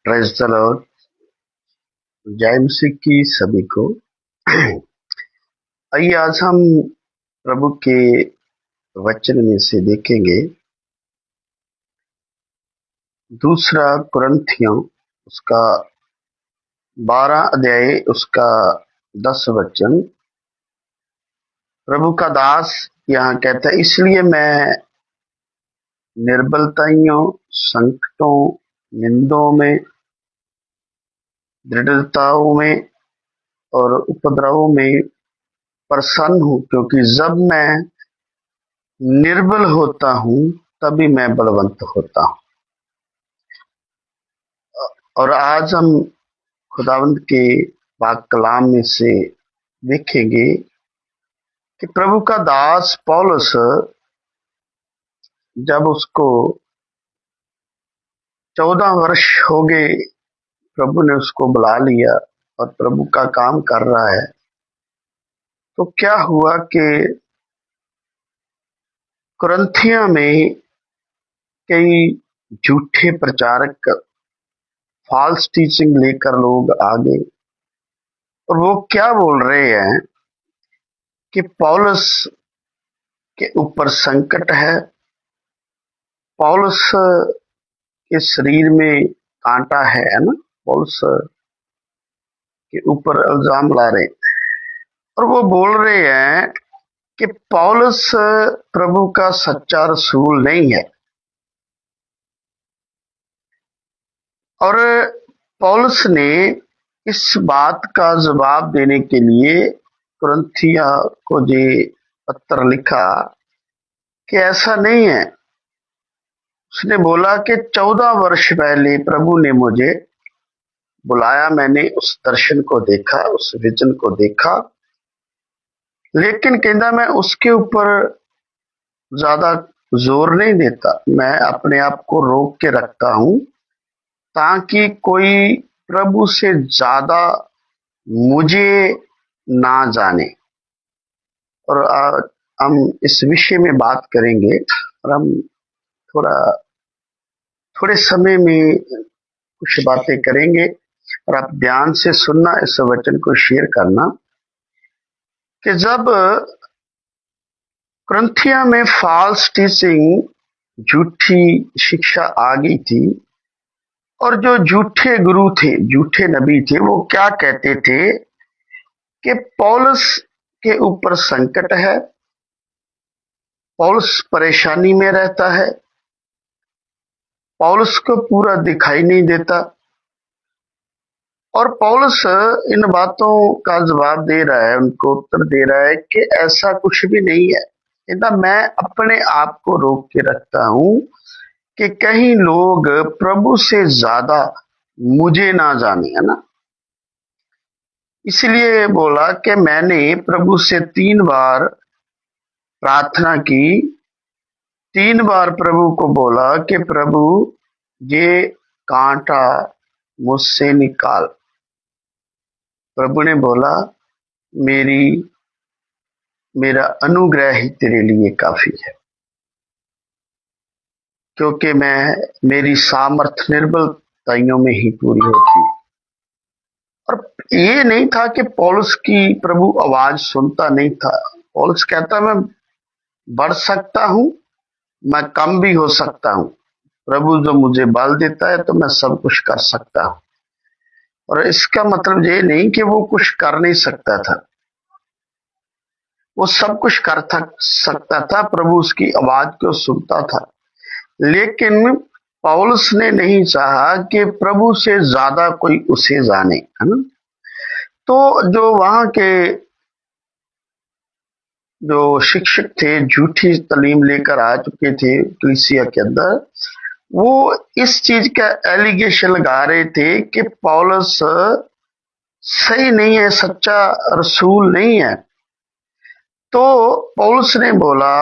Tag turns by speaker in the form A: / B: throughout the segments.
A: Praise the Lord. जय मसीह की सभी को। आइए आज हम प्रभु के वचन में से देखेंगे दूसरा कुरिन्थियों उसका 12 अध्याय उसका 10 वचन। प्रभु का दास यहाँ कहता है, इसलिए मैं निर्बलताइयों, संकटों, निंदों में, दृढ़ताओं में और उपद्रवों में प्रसन्न हूँ, क्योंकि जब मैं निर्बल होता हूँ तभी मैं बलवंत होता हूँ। और आज हम खुदावंद के पाक कलाम में से देखेंगे कि प्रभु का दास पौलुस जब उसको 14 वर्ष हो गए, प्रभु ने उसको बुला लिया और प्रभु का काम कर रहा है, तो क्या हुआ कि कुरिन्थिया में कई झूठे प्रचारक, फॉल्स टीचिंग लेकर लोग आ गए और वो क्या बोल रहे हैं कि पौलुस के ऊपर संकट है, पौलुस के शरीर में कांटा है ना, पौलुस के ऊपर इल्जाम ला रहे हैं। और वो बोल रहे हैं कि पौलुस प्रभु का सच्चा रसूल नहीं है। और पौलुस ने इस बात का जवाब देने के लिए कुरिन्थिया को ये पत्र लिखा कि ऐसा नहीं है। उसने बोला कि 14 वर्ष पहले प्रभु ने मुझे बुलाया, मैंने उस दर्शन को देखा, उस विजन को देखा, लेकिन कहता मैं उसके ऊपर ज्यादा जोर नहीं देता, मैं अपने आप को रोक के रखता हूं ताकि कोई प्रभु से ज्यादा मुझे ना जाने। और हम इस विषय में बात करेंगे और हम थोड़े समय में कुछ बातें करेंगे और आप ध्यान से सुनना, इस वचन को शेयर करना कि जब कुरिन्थिया में फॉल्स टीचिंग, झूठी शिक्षा आ गई थी और जो झूठे गुरु थे, झूठे नबी थे, वो क्या कहते थे कि पौलुस के ऊपर संकट है, पौलुस परेशानी में रहता है, पौलुस को पूरा दिखाई नहीं देता। और पौलुस इन बातों का जवाब दे रहा है, उनको उत्तर दे रहा है कि ऐसा कुछ भी नहीं है। कहता मैं अपने आप को रोक के रखता हूं कि कहीं लोग प्रभु से ज्यादा मुझे ना जाने, है ना। इसलिए बोला कि मैंने प्रभु से 3 बार प्रार्थना की, 3 बार प्रभु को बोला कि प्रभु ये कांटा मुझसे निकाल। प्रभु ने बोला मेरा अनुग्रह ही तेरे लिए काफी है, क्योंकि मेरी सामर्थ निर्बलताइयों में ही पूरी होती है। और ये नहीं था कि पौलुस की प्रभु आवाज सुनता नहीं था। पौलुस कहता मैं बढ़ सकता हूं, मैं कम भी हो सकता हूं, प्रभु जो मुझे बल देता है तो मैं सब कुछ कर सकता हूं। और इसका मतलब ये नहीं कि वो कुछ कर नहीं सकता था, वो सब कुछ कर सकता था, प्रभु उसकी आवाज को सुनता था। लेकिन पौलुस ने नहीं चाहा कि प्रभु से ज्यादा कोई उसे जाने, है ना। तो जो वहां के जो शिक्षक थे, झूठी तालीम लेकर आ चुके थे कलीसिया के अंदर, वो इस चीज का एलिगेशन लगा रहे थे कि पौलुस सही नहीं है, सच्चा रसूल नहीं है। तो पौलुस ने बोला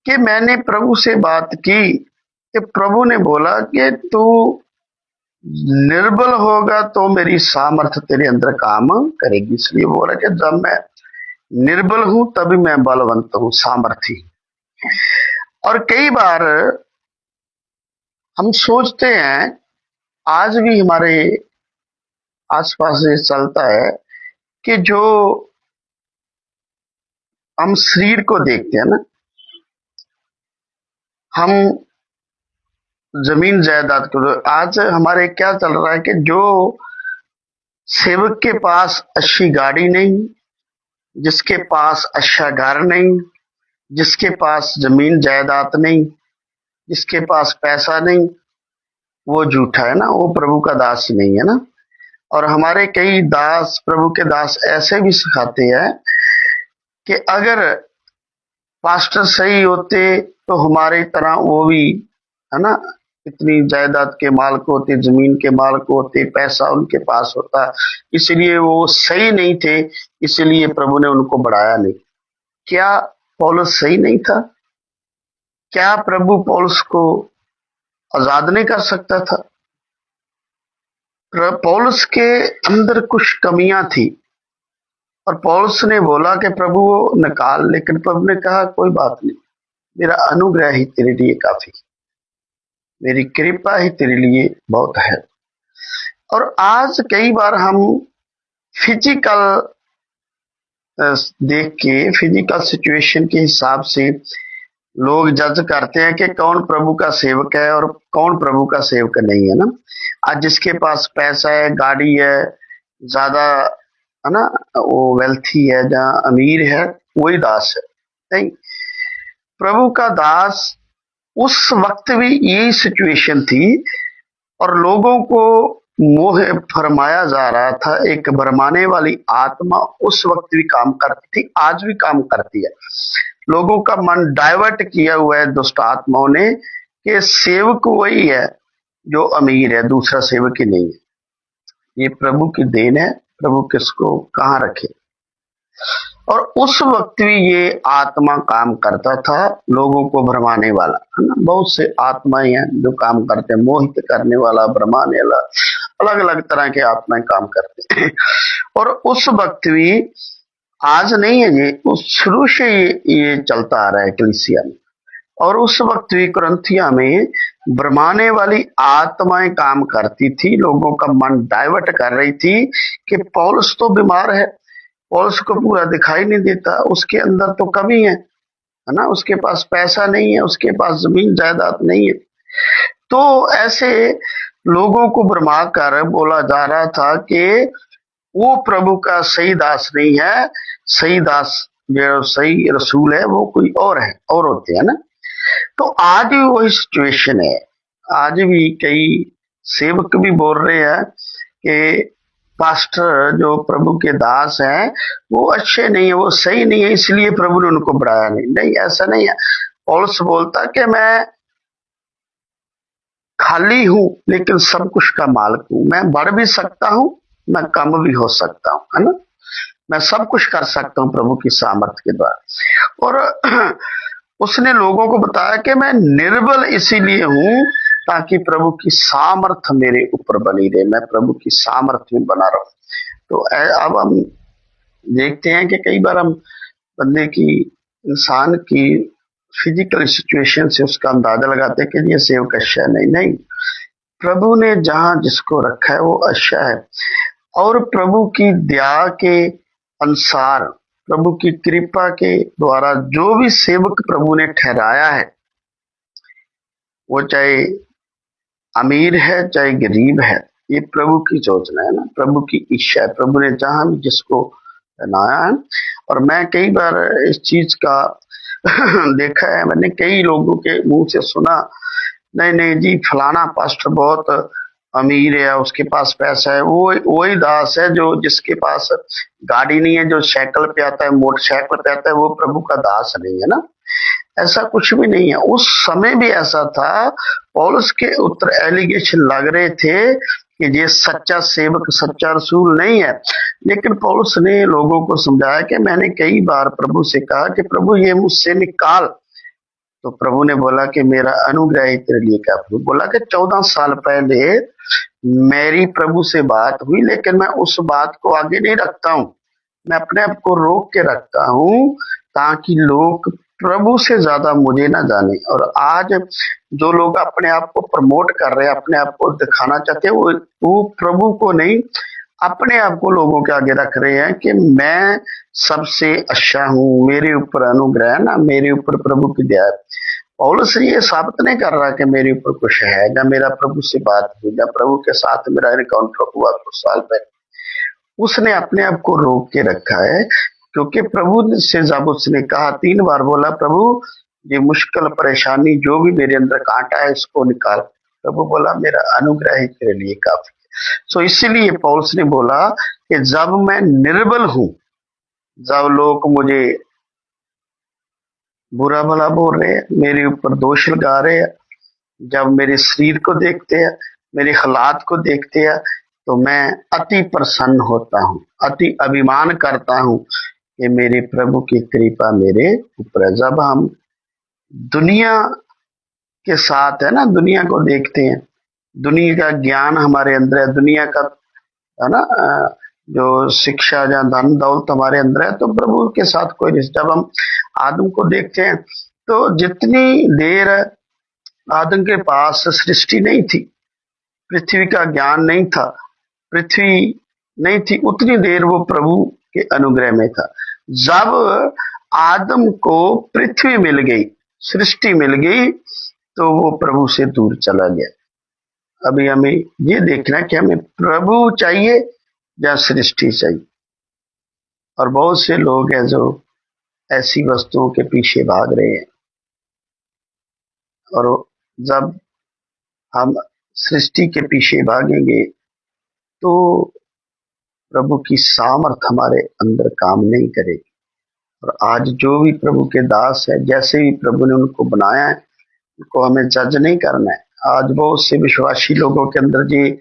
A: कि मैंने प्रभु से बात की कि प्रभु ने बोला कि तू निर्बल होगा तो मेरी सामर्थ्य तेरे अंदर काम करेगी। इसलिए बोला कि जब मैं निर्बल हूं तभी मैं बलवंत हूं, सामर्थी। और कई बार हम सोचते हैं आज भी हमारे आसपास ये चलता है कि जो हम शरीर को देखते हैं ना, हम जमीन जायदाद को, आज हमारे क्या चल रहा है कि जो सेवक के पास अच्छी गाड़ी नहीं, जिसके पास अच्छा घर नहीं, जिसके पास जमीन जायदाद नहीं, जिसके पास पैसा नहीं, वो झूठा है ना, वो प्रभु का दास ही नहीं है ना। और हमारे कई दास, प्रभु के दास ऐसे भी सिखाते हैं कि अगर पास्टर सही होते तो हमारी तरह वो भी, है ना, इतनी जायदाद के मालिक होते, जमीन के मालिक होते, पैसा उनके पास होता, इसलिए वो सही नहीं थे, इसलिए प्रभु ने उनको बढ़ाया नहीं। क्या पौलुस सही नहीं था? क्या प्रभु पौलुस को आजाद नहीं कर सकता था? पौलुस के अंदर कुछ कमियां थी और पौलुस ने बोला कि प्रभु वो निकाल, लेकिन प्रभु ने कहा कोई बात नहीं, मेरा अनुग्रह ही तेरे लिए काफी, मेरी कृपा ही तेरे लिए बहुत है। और आज कई बार हम फिजिकल देख के, फिजिकल सिचुएशन के हिसाब से लोग जज करते हैं कि कौन प्रभु का सेवक है और कौन प्रभु का सेवक नहीं है ना। आज जिसके पास पैसा है, गाड़ी है, ज्यादा, है ना, वो वेल्थी है, जहाँ अमीर है, वही दास है। नहीं, प्रभु का दास, उस वक्त भी यही सिचुएशन थी और लोगों को मोह फरमाया जा रहा था। एक भरमाने वाली आत्मा उस वक्त भी काम करती थी, आज भी काम करती है। लोगों का मन डाइवर्ट किया हुआ है दुष्ट आत्माओं ने कि सेवक वही है जो अमीर है, दूसरा सेवक ही नहीं है। ये प्रभु की देन है, प्रभु किसको कहाँ रखे। और उस वक्त भी ये आत्मा काम करता था, लोगों को भरमाने वाला, है ना। बहुत से आत्माएं हैं जो काम करते हैं, मोहित करने वाला, भरमाने वाला, अलग अलग तरह के आत्माएं काम करते हैं। और उस वक्त भी, आज नहीं है ये, उस शुरू से ये चलता आ रहा है कलीसिया में। और उस वक्त भी कुरिन्थिया में भरमाने वाली आत्माएं काम करती थी, लोगों का मन डाइवर्ट कर रही थी कि पौलुस तो बीमार है, पौलुस को पूरा दिखाई नहीं देता, उसके अंदर तो कमी है ना, उसके पास पैसा नहीं है, उसके पास जमीन जायदाद नहीं है। तो ऐसे लोगों को भरमा कर बोला जा रहा था कि वो प्रभु का सही दास नहीं है, सही दास, जो सही रसूल है वो कोई और है, और होते हैं ना। तो आज भी वही सिचुएशन है। आज भी कई सेवक भी बोल रहे हैं कि पास्टर जो प्रभु के दास हैं वो अच्छे नहीं है, वो सही नहीं है, इसलिए प्रभु ने उनको बढ़ाया नहीं। नहीं, ऐसा नहीं है। पौलुस बोलता कि मैं खाली हूं लेकिन सब कुछ का मालिक हूं, मैं बढ़ भी सकता हूं, मैं कम भी हो सकता हूं, है ना। मैं सब कुछ कर सकता हूं प्रभु की सामर्थ्य के द्वारा। और उसने लोगों को बताया कि मैं निर्बल इसीलिए हूं ताकि प्रभु की सामर्थ्य मेरे ऊपर बनी रहे, मैं प्रभु की सामर्थ्य में बना रहूं। तो अब हम देखते हैं कि कई बार हम बंदे की, इंसान की फिजिकल सिचुएशन से उसका अंदाजा लगाते हैं कि ये सेवक अच्छा है। नहीं नहीं, प्रभु ने जहां जिसको रखा है वो अच्छा है। और प्रभु की दया के अनुसार, प्रभु की कृपा के द्वारा जो भी सेवक प्रभु ने ठहराया है, वो चाहे अमीर है चाहे गरीब है, ये प्रभु की योजना है ना, प्रभु की इच्छा है। प्रभु ने जहां भी जिसको बनाया है। और मैं कई बार इस चीज का देखा है, मैंने कई लोगों के मुंह से सुना, नहीं नहीं जी फलाना पास्टर बहुत अमीर है, उसके पास पैसा है, वो वही दास है जो, जिसके पास गाड़ी नहीं है, जो साइकिल पे आता है, मोटरसाइकिल पे आता है, वो प्रभु का दास नहीं है ना। ऐसा कुछ भी नहीं है। उस समय भी ऐसा था, पौलुस के उत्तर एलिगेशन लग रहे थे कि ये सच्चा सेवक, सच्चा रसूल नहीं है। लेकिन पौलुस ने लोगों को समझाया कि मैंने कई बार प्रभु से कहा कि प्रभु ये मुझसे निकाल, तो प्रभु ने बोला कि मेरा अनुग्रह ही तेरे लिए काफी। बोला कि 14 साल पहले मेरी प्रभु से बात हुई, लेकिन मैं उस बात को आगे नहीं रखता हूं, मैं अपने आप को रोक के रखता हूं ताकि लोग प्रभु से ज्यादा मुझे ना जाने। और आज जो लोग अपने आप को प्रमोट कर रहे हैं, अपने आप को दिखाना चाहते हैं, वो प्रभु को नहीं, अपने आप को लोगों के आगे रख रहे हैं कि मैं सबसे अच्छा हूं, मेरे ऊपर अनुग्रह है ना, मेरे ऊपर प्रभु की दया है। पौलुस ये साबित नहीं कर रहा कि मेरे ऊपर कुछ है, ना मेरा प्रभु से बात हुई, ना प्रभु के साथ मेरा एनकाउंटर हुआ कुछ साल पहले। उसने अपने आप को रोक के रखा है, क्योंकि प्रभु से जब उसने कहा, 3 बार बोला, प्रभु ये मुश्किल परेशानी जो भी मेरे अंदर कांटा है इसको निकाल। प्रभु बोला, मेरा अनुग्रह ही तेरे लिए काफी है। सो इसीलिए पौलुस ने बोला कि जब मैं निर्बल हूं, जब लोग मुझे बुरा भला बोल रहे हैं, मेरे ऊपर दोष लगा रहे हैं, जब मेरे शरीर को देखते हैं, मेरे हालात को देखते हैं, तो मैं अति प्रसन्न होता हूँ, अति अभिमान करता हूँ कि मेरे प्रभु की कृपा मेरे ऊपर है। जब हम दुनिया के साथ है ना, दुनिया को देखते हैं, दुनिया का ज्ञान हमारे अंदर है, दुनिया का है ना जो शिक्षा या धन दौलत हमारे अंदर है, तो प्रभु के साथ कोई रिश्ता। जब हम आदम को देखते हैं, तो जितनी देर आदम के पास सृष्टि नहीं थी, पृथ्वी का ज्ञान नहीं था, पृथ्वी नहीं थी, उतनी देर वो प्रभु के अनुग्रह में था। जब आदम को पृथ्वी मिल गई, सृष्टि मिल गई, तो वो प्रभु से दूर चला गया। अभी हमें ये देखना कि हमें प्रभु चाहिए या सृष्टि चाहिए। और बहुत से लोग हैं जो ऐसी वस्तुओं के पीछे भाग रहे हैं, और जब हम सृष्टि के पीछे भागेंगे तो प्रभु की सामर्थ हमारे अंदर काम नहीं करेगी। और आज जो भी प्रभु के दास है, जैसे भी प्रभु ने उनको बनाया है, उनको हमें जज नहीं करना है। आज बहुत से विश्वासी लोगों के अंदर जी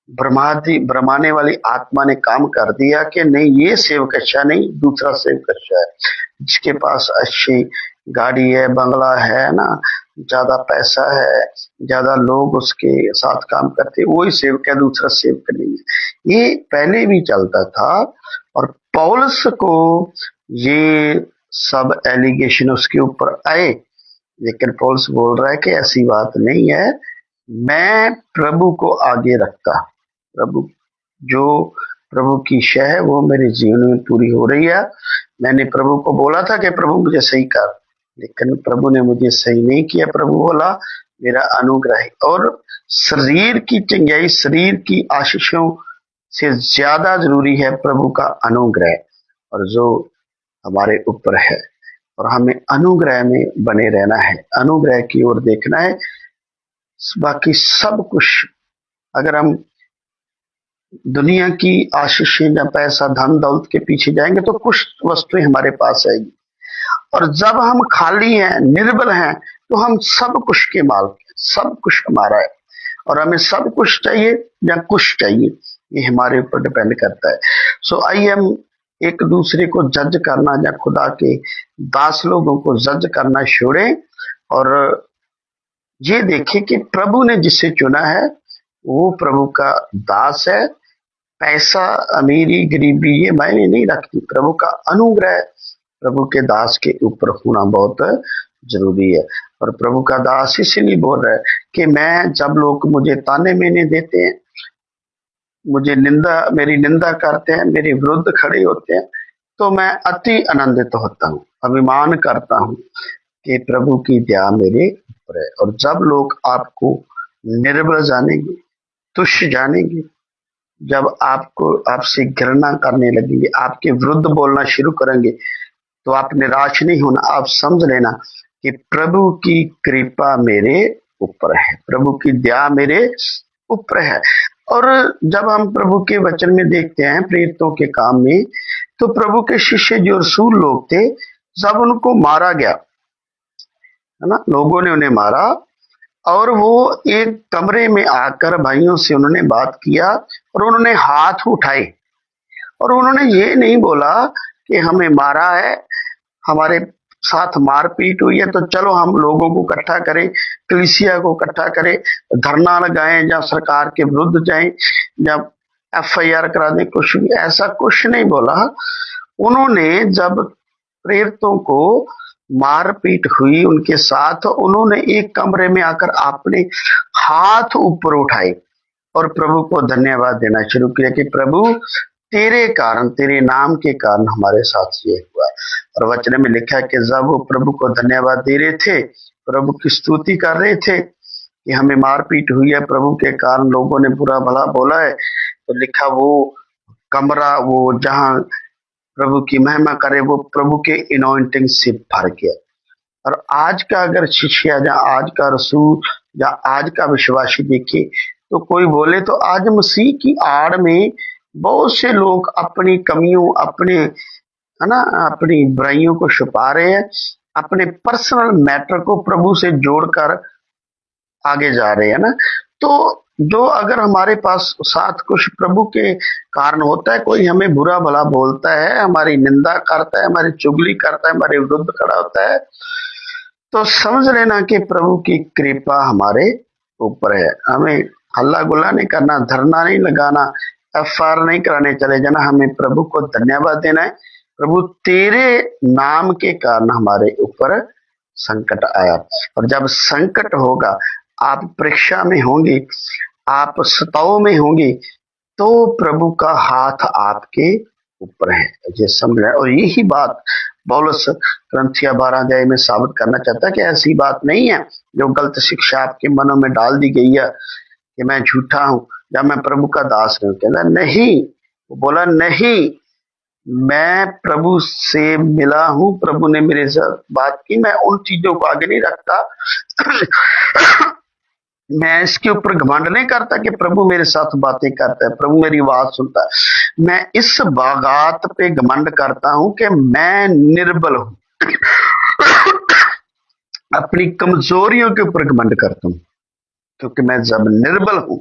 A: भ्रमाने वाली आत्मा ने काम कर दिया कि नहीं, ये सेवक अच्छा नहीं, दूसरा सेवक अच्छा है, जिसके पास अच्छी गाड़ी है, बंगला है ना, ज्यादा पैसा है, ज्यादा लोग उसके साथ काम करते, वही सेवक है, दूसरा सेवक नहीं है। ये पहले भी चलता था, और पौलुस को ये सब एलिगेशन उसके ऊपर आए, लेकिन पौलुस बोल रहा है कि ऐसी बात नहीं है, मैं प्रभु को आगे रखता, प्रभु जो प्रभु की इच्छा है वो मेरे जीवन में पूरी हो रही है। मैंने प्रभु को बोला था कि प्रभु मुझे सही कर, लेकिन प्रभु ने मुझे सही नहीं किया। प्रभु बोला, मेरा अनुग्रह है। और शरीर की चंगाई, शरीर की आशीषों से ज्यादा जरूरी है प्रभु का अनुग्रह, और जो हमारे ऊपर है, और हमें अनुग्रह में बने रहना है, अनुग्रह की ओर देखना है। बाकी सब कुछ, अगर हम दुनिया की आशीषें या पैसा धन दौलत के पीछे जाएंगे तो कुछ वस्तुएं हमारे पास आएगी, और जब हम खाली हैं, निर्बल हैं, तो हम सब कुछ के मालिक, सब कुछ हमारा है, और हमें सब कुछ चाहिए या कुछ चाहिए, ये हमारे ऊपर डिपेंड करता है। सो आइए हम एक दूसरे को जज करना या खुदा के दास लोगों को जज करना छोड़ें, और ये देखें कि प्रभु ने जिसे चुना है वो प्रभु का दास है। पैसा, अमीरी, गरीबी ये मायने नहीं रखती, प्रभु का अनुग्रह प्रभु के दास के ऊपर होना बहुत जरूरी है। और प्रभु का दास इसलिए बोल रहा है कि मैं, जब लोग मुझे ताने मेने देते हैं, मुझे मेरी निंदा करते हैं, मेरे विरुद्ध खड़े होते हैं, तो मैं अति आनंदित होता हूँ, अभिमान करता हूँ कि प्रभु की दया मेरे ऊपर है। और जब लोग आपको निर्बल जानेंगे, तुच्छ जानेंगे, जब आपसे घृणा करने लगेंगे, आपके विरुद्ध बोलना शुरू करेंगे, तो आप निराश नहीं होना, आप समझ लेना कि प्रभु की कृपा मेरे ऊपर है, प्रभु की दया मेरे ऊपर है। और जब हम प्रभु के वचन में देखते हैं, प्रेरितों के काम में, तो प्रभु के शिष्य जो रसूल लोग थे, जब उनको मारा गया है ना, लोगों ने उन्हें मारा, और वो एक कमरे में आकर भाइयों से उन्होंने बात किया, और उन्होंने हाथ उठाए, और उन्होंने ये नहीं बोला कि हमें मारा है, हमारे साथ मारपीट हुई है, तो चलो हम लोगों को इकट्ठा करें, कलीसिया को इकट्ठा करें, धरना लगाएं, या सरकार के विरुद्ध जाएं, या FIR करा दें, कुछ भी ऐसा कुछ नहीं बोला। उन्होंने जब प्रेरितों को मारपीट हुई उनके साथ, उन्होंने एक कमरे में आकर अपने हाथ ऊपर उठाए और प्रभु को धन्यवाद देना शुरू किया कि प्रभु तेरे कारण, तेरे नाम के कारण हमारे साथ ये हुआ। और वचन में लिखा है कि जब वो प्रभु को धन्यवाद दे रहे थे, प्रभु की स्तुति कर रहे थे कि हमें मारपीट हुई है, प्रभु के कारण लोगों ने बुरा भला बोला है, तो लिखा वो कमरा, वो जहां प्रभु की महिमा करे, वो प्रभु के इनॉइंटिंग से भर गया। और आज का अगर शिष्य या आज का रसूल या आज का विश्वासी देखे तो कोई बोले तो आज मसीह की आड़ में बहुत से लोग अपनी कमियों, अपने है ना, अपनी बुराइयों को छुपा रहे हैं, अपने पर्सनल मैटर को प्रभु से जोड़कर आगे जा रहे हैं ना। तो जो अगर हमारे पास साथ कुछ प्रभु के कारण होता है, कोई हमें बुरा भला बोलता है, हमारी निंदा करता है, हमारी चुगली करता है, हमारे विरुद्ध खड़ा होता है, तो समझ लेना कि प्रभु की कृपा हमारे ऊपर है। हमें हल्ला गुल्ला नहीं करना, धरना नहीं लगाना, एफआईआर नहीं कराने चले जाना, हमें प्रभु को धन्यवाद देना है। प्रभु तेरे नाम के कारण हमारे ऊपर संकट आया, और जब संकट होगा, आप परीक्षा में होंगे, आप सताव में होंगे, तो प्रभु का हाथ आपके ऊपर है, ये समझ रहे। और यही बात पौलुस ग्रंथिया 12 अध्याय में साबित करना चाहता है कि ऐसी बात नहीं है जो गलत शिक्षा आपके मनों में डाल दी गई है कि मैं झूठा हूं या मैं प्रभु का दास नहीं। कहना नहीं, वो बोला नहीं, मैं प्रभु से मिला हूं, प्रभु ने मेरे साथ बात की, मैं उन चीजों को आगे नहीं रखता मैं इसके ऊपर घमंड नहीं करता कि प्रभु मेरे साथ बातें करता है, प्रभु मेरी बात सुनता है। मैं इस बात पे घमंड करता हूं कि मैं निर्बल हूं अपनी कमजोरियों के ऊपर घमंड करता हूं, क्योंकि मैं जब निर्बल हूं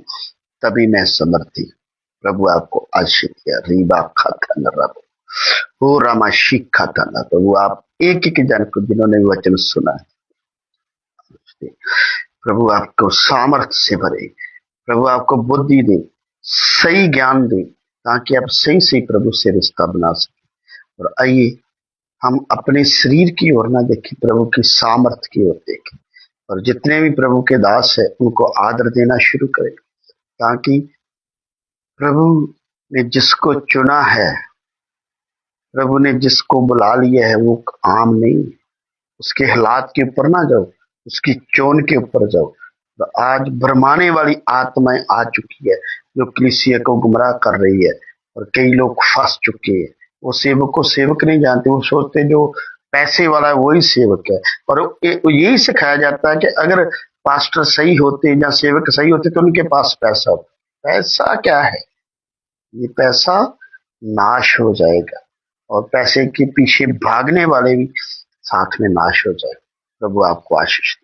A: तभी मैं समर्थी। प्रभु आपको आशीष दिया। रीबा खाता न रहो, हो रामा शिख खाता न। प्रभु आप एक एक जन को जिन्होंने वचन सुना है, प्रभु आपको सामर्थ्य से भरे, प्रभु आपको बुद्धि दे, सही ज्ञान दे, ताकि आप सही से प्रभु से रिश्ता बना सके। और आइए हम अपने शरीर की ओर ना देखें, प्रभु की सामर्थ्य की ओर देखें, और जितने भी प्रभु के दास है उनको आदर देना शुरू करें, ताकि प्रभु ने जिसको चुना है, प्रभु ने जिसको बुला लिया है, वो आम नहीं, उसके हालात के ऊपर ना जाओ, उसकी चोन के ऊपर जाओ। तो आज भरमाने वाली आत्माएं आ चुकी है जो कलीसिया को गुमराह कर रही है, और कई लोग फंस चुके हैं। वो सेवक को सेवक नहीं जानते, वो सोचते जो पैसे वाला है वही सेवक है। और यही सिखाया जाता है कि अगर पास्टर सही होते या सेवक सही होते तो उनके पास पैसा होता। पैसा क्या है? ये पैसा नाश हो जाएगा, और पैसे के पीछे भागने वाले भी साथ में नाश हो जाएगा। प्रभु आपको आशीष